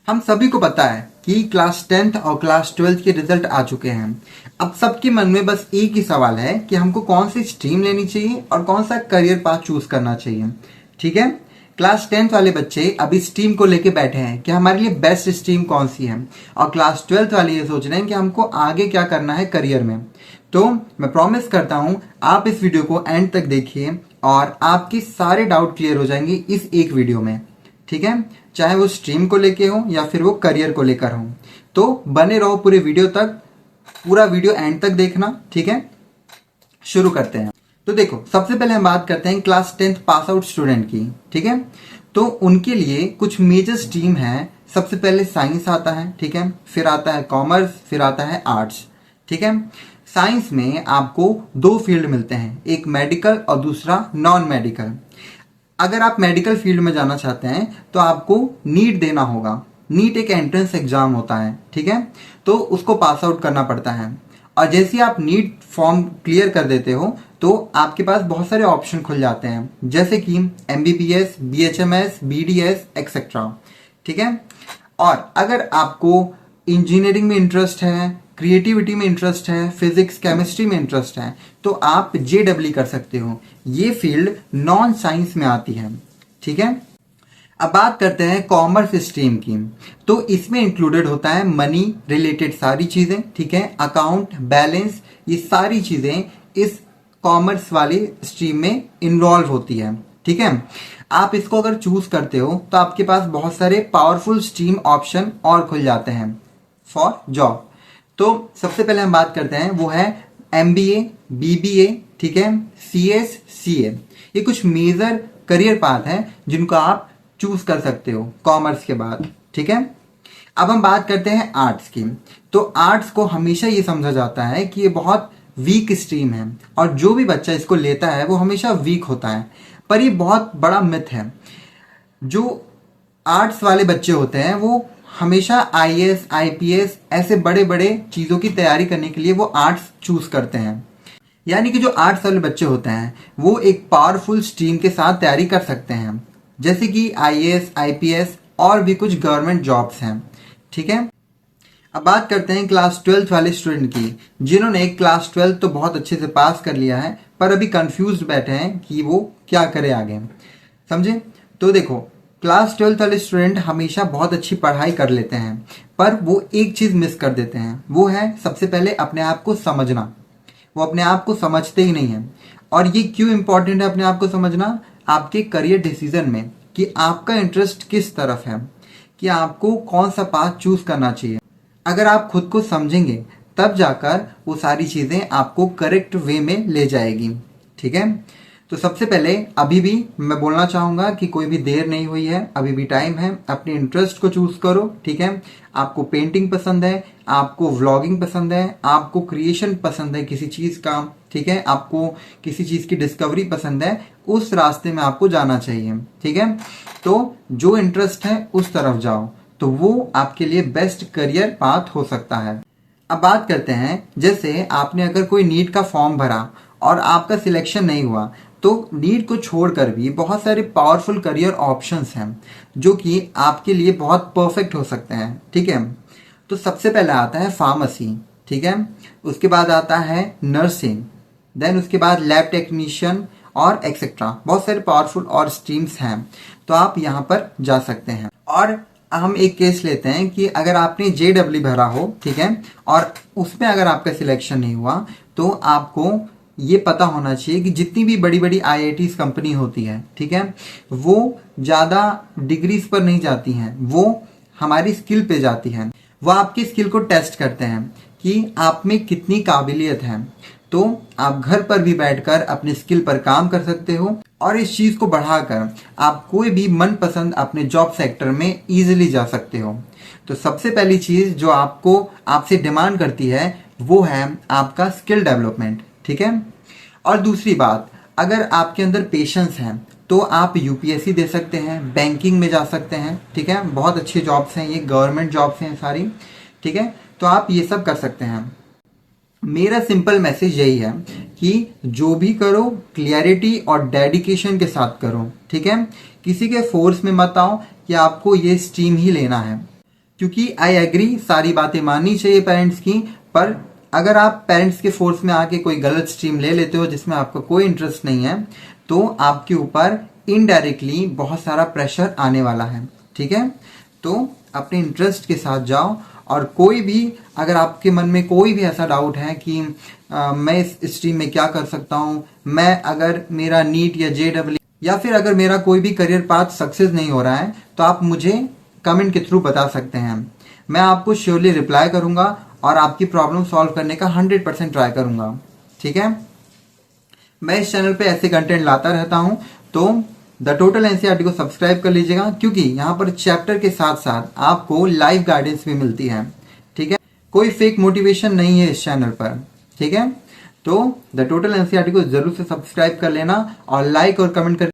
हम सभी को पता है कि क्लास 10th और क्लास 12th के रिजल्ट आ चुके हैं। अब सबके मन में बस एक ही सवाल है कि हमको कौन सी स्ट्रीम लेनी चाहिए और कौन सा करियर पाथ चूज करना चाहिए। ठीक है, क्लास 10th वाले बच्चे अभी स्ट्रीम को लेके बैठे हैं कि हमारे लिए बेस्ट स्ट्रीम कौन सी है, और क्लास 12th वाले ये सोच रहे हैं कि हमको आगे क्या करना है करियर में। तो मैं प्रॉमिस करता हूं आप इस वीडियो को एंड तक देखिए और आपके सारे डाउट क्लियर हो जाएंगे इस एक वीडियो में। ठीक है, चाहे वो स्ट्रीम को लेके हो या फिर वो करियर को लेकर हो, तो बने रहो पूरे वीडियो तक, पूरा वीडियो एंड तक देखना। ठीक है, शुरू करते हैं। तो देखो, सबसे पहले हम बात करते हैं class 10th pass out student की। ठीक है, तो उनके लिए कुछ मेजर स्ट्रीम है। सबसे पहले साइंस आता है, ठीक है, फिर आता है कॉमर्स, फिर आता है आर्ट्स। ठीक है, साइंस में आपको दो फील्ड मिलते हैं, एक मेडिकल और दूसरा नॉन मेडिकल। अगर आप मेडिकल फील्ड में जाना चाहते हैं तो आपको नीट देना होगा। नीट एक एंट्रेंस एग्जाम होता है, ठीक है, तो उसको पास आउट करना पड़ता है। और जैसे ही आप नीट फॉर्म क्लियर कर देते हो तो आपके पास बहुत सारे ऑप्शन खुल जाते हैं, जैसे कि MBBS, BHMS, BDS एक्सेट्रा। ठीक है, और अगर आपको इंजीनियरिंग में इंटरेस्ट है, क्रिएटिविटी में इंटरेस्ट है, फिजिक्स केमिस्ट्री में इंटरेस्ट है, तो आप JEE कर सकते हो। ये फील्ड नॉन साइंस में आती है। ठीक है, अब बात करते हैं कॉमर्स स्ट्रीम की। तो इसमें इंक्लूडेड होता है मनी रिलेटेड सारी चीजें। ठीक है, अकाउंट, बैलेंस, ये सारी चीजें इस कॉमर्स वाली स्ट्रीम में इन्वॉल्व होती है। ठीक है, आप इसको अगर चूज करते हो तो आपके पास बहुत सारे पावरफुल स्ट्रीम ऑप्शन और खुल जाते हैं फॉर जॉब। तो सबसे पहले हम बात करते हैं, वो है MBA, BBA, ठीक है, CS, CA। ये कुछ मेजर करियर पाथ है जिनको आप चूज कर सकते हो कॉमर्स के बाद। ठीक है, अब हम बात करते हैं आर्ट्स की। तो आर्ट्स को हमेशा ये समझा जाता है कि ये बहुत वीक स्ट्रीम है और जो भी बच्चा इसको लेता है वो हमेशा वीक होता है, पर ये बहुत बड़ा मिथ है। जो आर्ट्स वाले बच्चे होते हैं वो हमेशा IAS, IPS ऐसे बड़े बड़े चीजों की तैयारी करने के लिए वो आर्ट्स चूज करते हैं। यानी कि जो आर्ट्स वाले बच्चे होते हैं वो एक पावरफुल स्ट्रीम के साथ तैयारी कर सकते हैं, जैसे कि IAS, IPS और भी कुछ गवर्नमेंट जॉब्स हैं। ठीक है, अब बात करते हैं क्लास 12th वाले स्टूडेंट की, जिन्होंने क्लास 12th तो बहुत अच्छे से पास कर लिया है पर अभी कंफ्यूज बैठे हैं कि वो क्या करे आगे। समझे? तो देखो, क्लास 12th वाले स्टूडेंट हमेशा बहुत अच्छी पढ़ाई कर लेते हैं, पर वो एक चीज मिस कर देते हैं, वो है सबसे पहले अपने आप को समझना। वो अपने आप को समझते ही नहीं है। और ये क्यों इंपॉर्टेंट है अपने आप को समझना? आपके करियर डिसीजन में, कि आपका इंटरेस्ट किस तरफ है, कि आपको कौन सा पाथ चूज करना चाहिए। अगर आप खुद को समझेंगे तब जाकर वो सारी चीजें आपको करेक्ट वे में ले जाएगी। ठीक है, तो सबसे पहले अभी भी मैं बोलना चाहूंगा कि कोई भी देर नहीं हुई है, अभी भी टाइम है, अपने इंटरेस्ट को चूज करो। ठीक है, आपको पेंटिंग पसंद है, आपको व्लॉगिंग पसंद है, आपको क्रिएशन पसंद है किसी चीज का, ठीक है, आपको किसी चीज की डिस्कवरी पसंद है, उस रास्ते में आपको जाना चाहिए। ठीक है, तो जो इंटरेस्ट है उस तरफ जाओ, तो वो आपके लिए बेस्ट करियर पाथ हो सकता है। अब बात करते हैं, जैसे आपने अगर कोई नीट का फॉर्म भरा और आपका सिलेक्शन नहीं हुआ, तो नीट को छोड़कर भी बहुत सारे पावरफुल करियर ऑप्शंस हैं जो कि आपके लिए बहुत परफेक्ट हो सकते हैं। ठीक है, तो सबसे पहले आता है फार्मेसी। ठीक है, उसके बाद आता है नर्सिंग, देन उसके बाद लैब टेक्नीशियन और एक्सेट्रा। बहुत सारे पावरफुल और स्ट्रीम्स हैं, तो आप यहाँ पर जा सकते हैं। और हम एक केस लेते हैं कि अगर आपने JEE भरा हो, ठीक है, और उसमें अगर आपका सिलेक्शन नहीं हुआ, तो आपको ये पता होना चाहिए कि जितनी भी बड़ी बड़ी IITs कंपनी होती है, ठीक है, वो ज़्यादा डिग्रीज पर नहीं जाती हैं, वो हमारी स्किल पे जाती हैं। वो आपकी स्किल को टेस्ट करते हैं कि आप में कितनी काबिलियत है। तो आप घर पर भी बैठकर अपने स्किल पर काम कर सकते हो और इस चीज को बढ़ाकर आप कोई भी मनपसंद अपने जॉब सेक्टर में इजीली जा सकते हो। तो सबसे पहली चीज जो आपको आपसे डिमांड करती है वो है आपका स्किल डेवलपमेंट। ठीक है, और दूसरी बात, अगर आपके अंदर पेशेंस है तो आप UPSC दे सकते हैं, बैंकिंग में जा सकते हैं। ठीक है, बहुत अच्छी जॉब्स हैं, ये गवर्नमेंट जॉब्स हैं सारी। ठीक है, तो आप ये सब कर सकते हैं। मेरा सिंपल मैसेज यही है कि जो भी करो क्लियरिटी और डेडिकेशन के साथ करो। ठीक है, किसी के फोर्स में मत आओ कि आपको ये स्ट्रीम ही लेना है। क्योंकि आई एग्री, सारी बातें माननी चाहिए पेरेंट्स की, पर अगर आप पेरेंट्स के फोर्स में आके कोई गलत स्ट्रीम ले लेते हो जिसमें आपका कोई इंटरेस्ट नहीं है, तो आपके ऊपर इनडायरेक्टली बहुत सारा प्रेशर आने वाला है। ठीक है, तो अपने इंटरेस्ट के साथ जाओ। और कोई भी, अगर आपके मन में कोई भी ऐसा डाउट है कि मैं इस स्ट्रीम में क्या कर सकता हूँ, मैं अगर मेरा नीट या JEE या फिर अगर मेरा कोई भी करियर पाथ सक्सेस नहीं हो रहा है, तो आप मुझे कमेंट के थ्रू बता सकते हैं। मैं आपको श्योरली रिप्लाई करूंगा और आपकी प्रॉब्लम सॉल्व करने का 100% ट्राई करूंगा। ठीक है, मैं इस चैनल पे ऐसे कंटेंट लाता रहता हूं, तो द टोटल एनसीईआरटी को सब्सक्राइब कर लीजिएगा, क्योंकि यहाँ पर चैप्टर के साथ साथ आपको लाइव गाइडेंस भी मिलती है। ठीक है, कोई फेक मोटिवेशन नहीं है इस चैनल पर। ठीक है, तो द टोटल एनसीईआरटी को जरूर से सब्सक्राइब कर लेना और लाइक और कमेंट कर